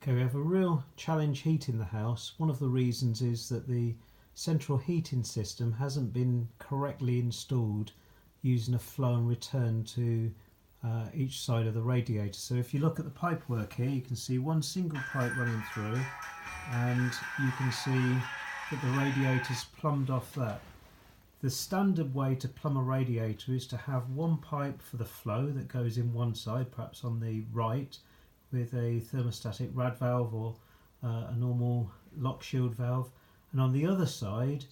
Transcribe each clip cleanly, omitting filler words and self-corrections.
Okay, we have a real challenge heat in the house. One of the reasons is that the central heating system hasn't been correctly installed using a flow and return to each side of the radiator. So if you look at the pipe work here, you can see one single pipe running through, and you can see that the radiator's plumbed off that. The standard way to plumb a radiator is to have one pipe for the flow that goes in one side, perhaps on the right, with a thermostatic rad valve or a normal lock shield valve, and on the other side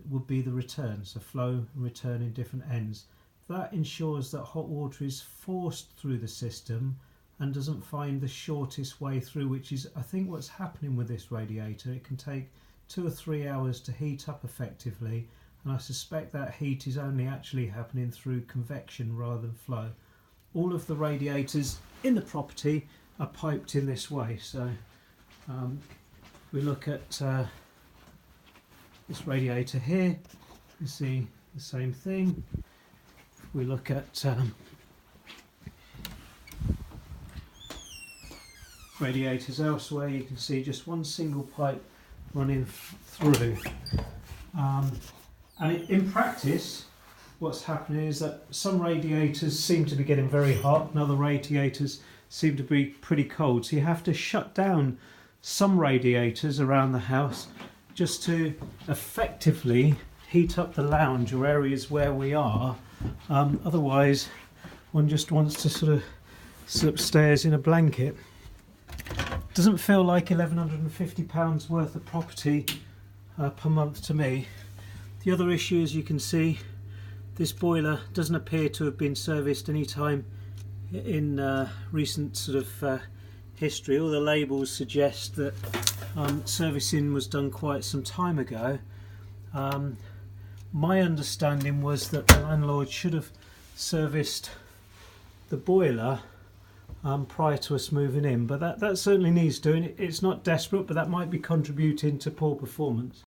would be the return, so flow and return in different ends. That ensures that hot water is forced through the system and doesn't find the shortest way through, which is I think what's happening with this radiator. It can take 2 or 3 hours to heat up effectively, and I suspect that heat is only actually happening through convection rather than flow. All of the radiators in the property are piped in this way. So we look at this radiator here, you see the same thing. If we look at radiators elsewhere, you can see just one single pipe running through. And in practice, what's happening is that some radiators seem to be getting very hot and other radiators seem to be pretty cold. So you have to shut down some radiators around the house just to effectively heat up the lounge or areas where we are. Otherwise, one just wants to sort of sit upstairs in a blanket. Doesn't feel like £1,150 worth of property per month to me. The other issue, as you can see, this boiler doesn't appear to have been serviced any time in recent sort of history. All the labels suggest that servicing was done quite some time ago. My understanding was that the landlord should have serviced the boiler prior to us moving in, but that certainly needs doing. It's not desperate, but that might be contributing to poor performance.